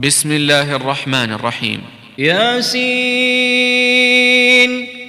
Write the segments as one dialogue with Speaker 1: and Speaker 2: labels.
Speaker 1: بسم الله الرحمن الرحيم.
Speaker 2: ياسين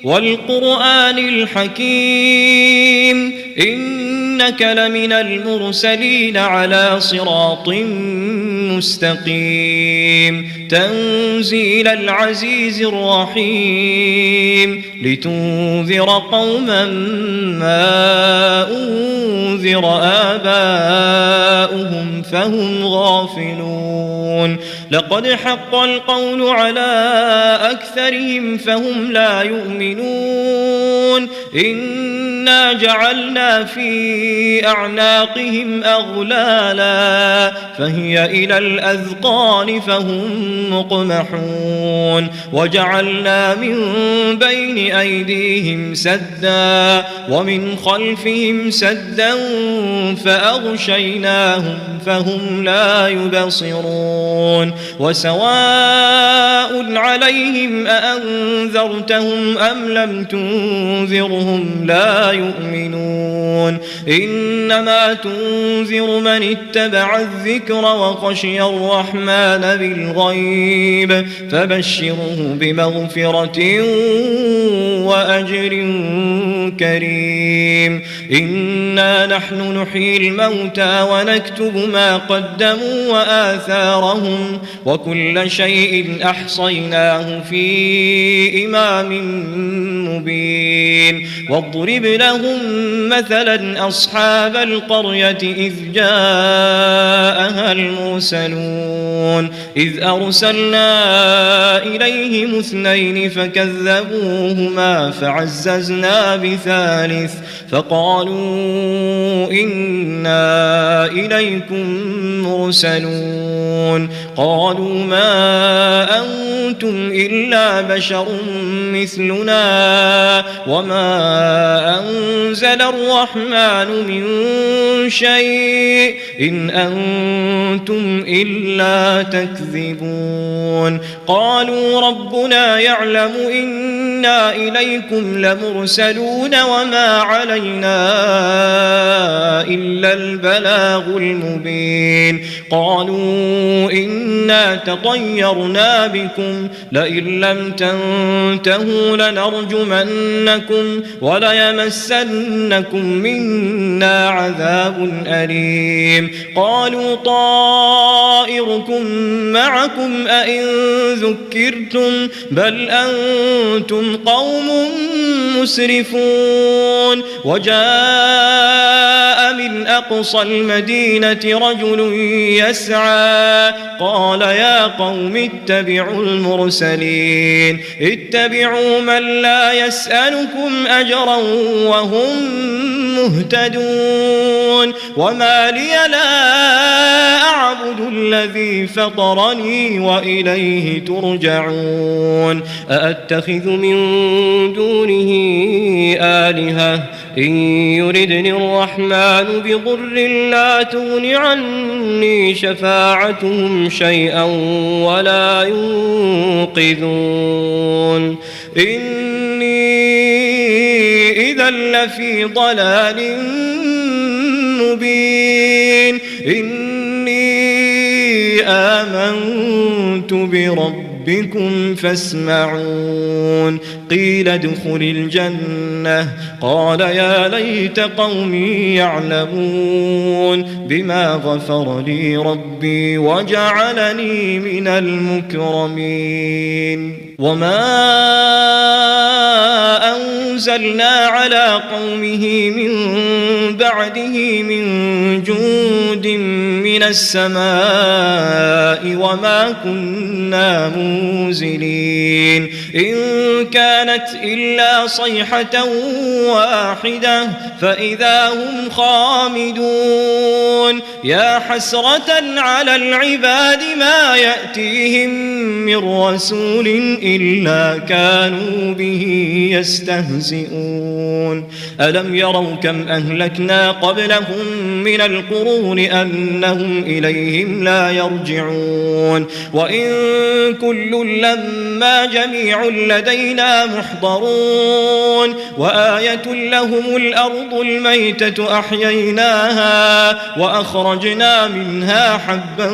Speaker 2: والقرآن الحكيم إنك لمن المرسلين على صراط مستقيم تنزيل العزيز الرحيم لتنذر قوما ما أنذر آباؤهم فهم غافلون لقد حق القول على أكثرهم فهم لا يؤمنون إنا جعلنا في أعناقهم أغلالا فهي إلى الأذقان فهم مقمحون وجعلنا من بين أيديهم سدا ومن خلفهم سدا فأغشيناهم فهم لا يبصرون وسواء عليهم أأنذرتهم أم لم تنذرهم لا يؤمنون إنما تنذر من اتبع الذكر وخشي الرحمن بالغيب فبشره بمغفرة وأجر كريم إنا نحن نحيي الموتى ونكتب ما قدموا وآثارهم وكل شيء أحصيناه في إمام مبين واضرب لهم مثلا أصحاب القرية إذ جاءها المرسلون إذ أرسلنا إليهم اثنين فكذبوهما فعززنا بثالث فقالوا إنا إليكم مرسلون قالوا ما أنتم إلا بشر مثلنا وما أنزل الرحمن من شيء إن أنتم إلا تكذبون قالوا ربنا يعلم إنا إليكم لمرسلون وما علينا إلا البلاغ المبين قالوا إنا تطيرنا بكم لئن لم تنتهوا لنرجمنكم وليمسنكم منا عذاب أليم قالوا طائركم معكم أئن ذكرتم بل أنتم قوم مسرفون وجاء من أقصى المدينة رجل يسعى قال يا قوم اتبعوا المرسلين اتبعوا من لا يسألكم أجرا وهم مهتدون وما لي لا أعبد الذي فطرني وإليه ترجعون أأتخذ من دونه آلهة إن يردني الرحمن بضر لا تغن عني شفاعتهم شيئا ولا ينقذون إني إذا لفي ضلال مبين إني آمنت بربكم فاسمعون قيل ادخل الجنة قال يا ليت قومي يعلمون بما غفر لي ربي وجعلني من المكرمين وما أنزلنا على قومه من بعده من جند من السماء وما كنا منزلين إن كانت إلا صيحة واحدة فإذا هم خامدون يا حسرة على العباد ما يأتيهم من رسول إلا كانوا به يستهزئون ألم يروا كم أهلكنا قبلهم من القرون أنهم فهم إليهم لا يرجعون وإن كل لما جميع لدينا محضرون وآية لهم الأرض الميتة أحييناها وأخرجنا منها حبا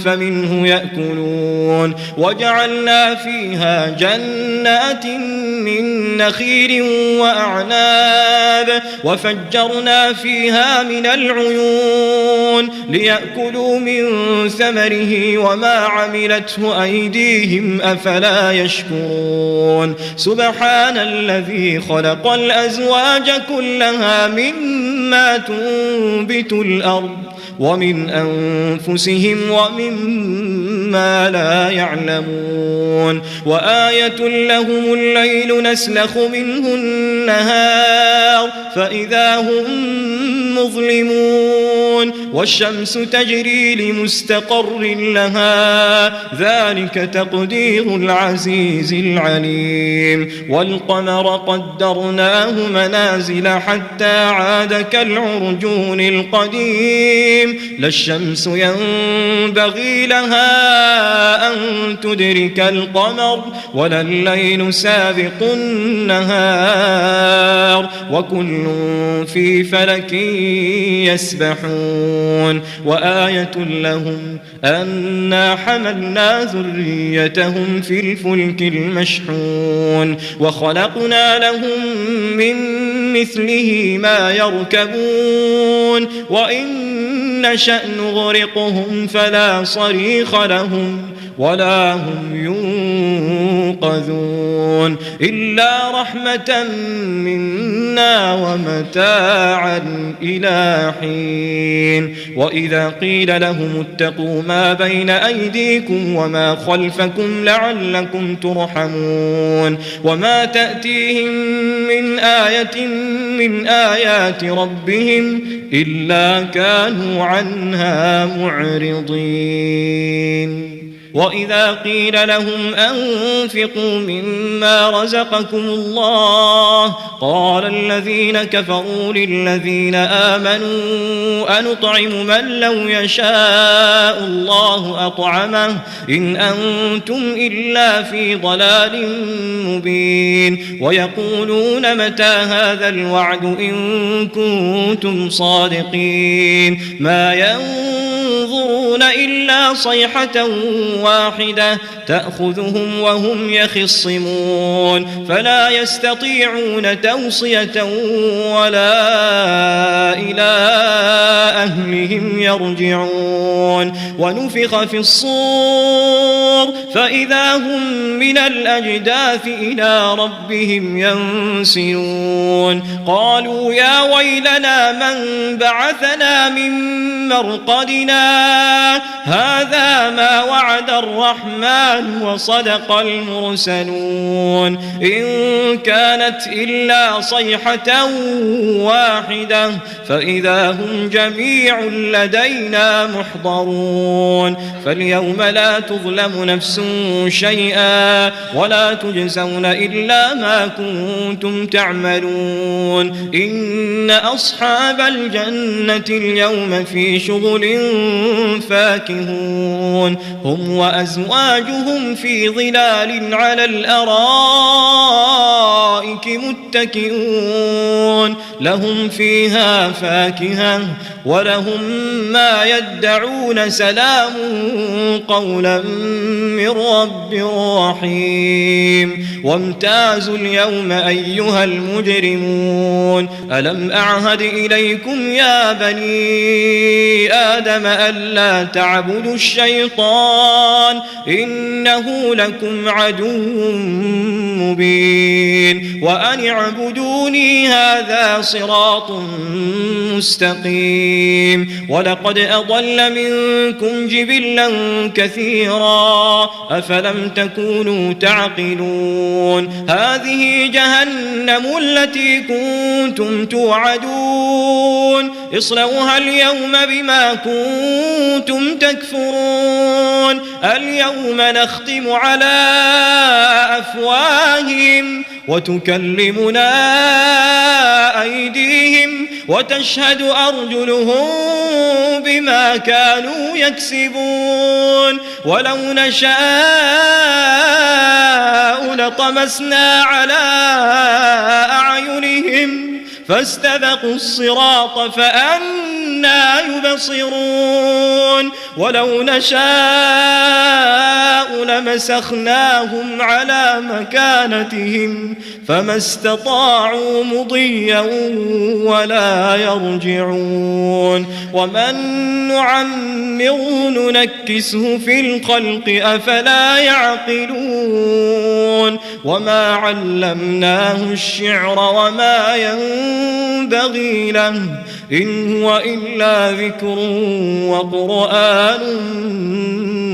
Speaker 2: فمنه يأكلون وجعلنا فيها جنات من نخيل وأعناب وفجرنا فيها من العيون ليأكلوا من ثمره وما عملته أيديهم أفلا يشكرون سبحان الذي خلق الأزواج كلها مما تنبت الأرض ومن أنفسهم ومما لا يعلمون وآية لهم الليل نسلخ منه النهار فإذا هم مظلمون والشمس تجري لمستقر لها ذلك تقدير العزيز العليم والقمر قدرناه منازل حتى عاد كالعرجون القديم لا الشمس ينبغي لها أن تدرك القمر ولا الليل سابق النهار وكل في فلك يسبحون وآية لهم أنا حملنا ذريتهم في الفلك المشحون وخلقنا لهم من مثله ما يركبون وإن نشأ نغرقهم فلا صريخ لهم ولا هم ينقذون إلا رحمة منا ومتاعا إلى حين وإذا قيل لهم اتقوا ما بين أيديكم وما خلفكم لعلكم ترحمون وما تأتيهم من آية من آيات ربهم إلا كانوا عنها معرضين وإذا قيل لهم أنفقوا مما رزقكم الله قال الذين كفروا للذين آمنوا أنطعم من لو يشاء الله أطعمه إن أنتم إلا في ضلال مبين ويقولون متى هذا الوعد إن كنتم صادقين ما ينظرون إلا صيحة واحدة تأخذهم وهم يخصمون فلا يستطيعون توصية ولا إلى أهلهم يرجعون ونفخ في الصور فإذا هم من الأجداث إلى ربهم ينسلون قالوا يا ويلنا من بعثنا من مرقدنا هذا ما وعد الرحمن وصدق المرسلون إن كانت إلا صيحة واحدة فإذا هم جميع لدينا محضرون فاليوم لا تظلم نفس شيئا ولا تجزون إلا ما كنتم تعملون إن أصحاب الجنة اليوم في شغل فاكهون هم وأزواجهم في ظلال على الأرائك متكئون لهم فيها فاكهة ولهم ما يدعون سلام قولا من رب رحيم وامتازوا اليوم أيها المجرمون ألم أعهد إليكم يا بني آدم ألا تعبدوا الشيطان إنه لكم عدو مبين وأن اعبدوني هذا صراط مستقيم ولقد أضل منكم جبلا كثيرا أفلم تكونوا تعقلون هذه جهنم التي كنتم توعدون اصلوها اليوم بما كنتم تكفرون اليوم نختم على أفواههم وتكلمنا أيديهم وتشهد أرجلهم بما كانوا يكسبون ولو نشاء لطمسنا على أعينهم فاستبقوا الصراط فأنى يبصرون ولو نشاء لمسخناهم على مكانتهم فما استطاعوا مضيا ولا يرجعون ومن نعمره ننكسه في الخلق أفلا يعقلون وما علمناه الشعر وما ينبغي له إن هو إلا ذكر وقرآن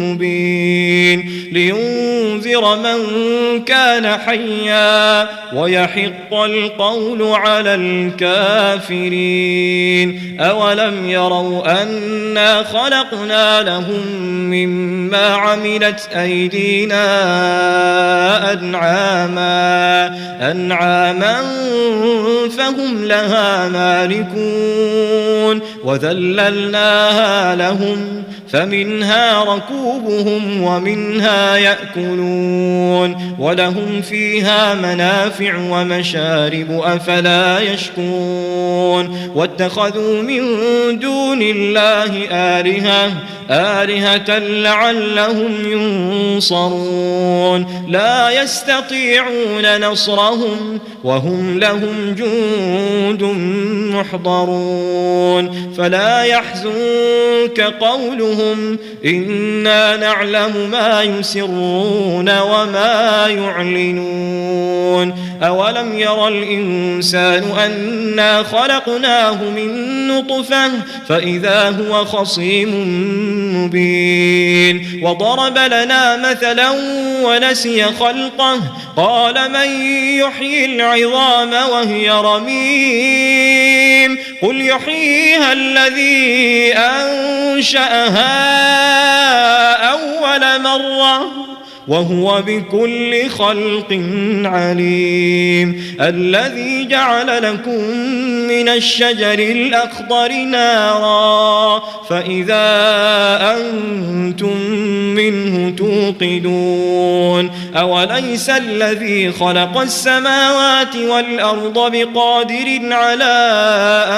Speaker 2: مبين لينذر من كان حيا ويحق القول على الكافرين أولم يروا أنا خلقنا لهم مما عملت أيدينا أنعاما فهم لها مالكون وذللناها لهم فمنها ركوبهم ومنها يأكلون ولهم فيها منافع ومشارب أفلا يشكرون واتخذوا من دون الله آلهة لعلهم ينصرون لا يستطيعون نصرهم وهم لهم جند محضرون فلا يحزنك قولهم إنا نعلم ما يسرون وما يعلنون أولم ير الإنسان أنا خلقناه من نطفة فإذا هو خصيم مبين وضرب لنا مثلا ونسي خلقه قال من يحيي العظام وهي رميم قل يحييها الذي أنشأها أول مرة وهو بكل خلق عليم الذي جعل لكم من الشجر الأخضر نارا فإذا أنتم منه توقدون أوليس الذي خلق السماوات والأرض بقادر على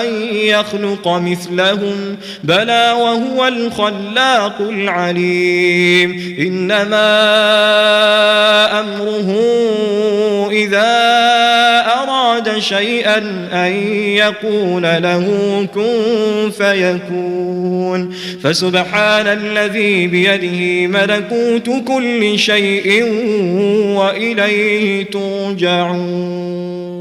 Speaker 2: أن يخلق مثلهم بلى وهو الخلاق العليم إنما أمره إذا أراد شيئا أن يقول له كن فيكون فسبحان الذي بيده ملكوت كل شيء وإليه ترجعون.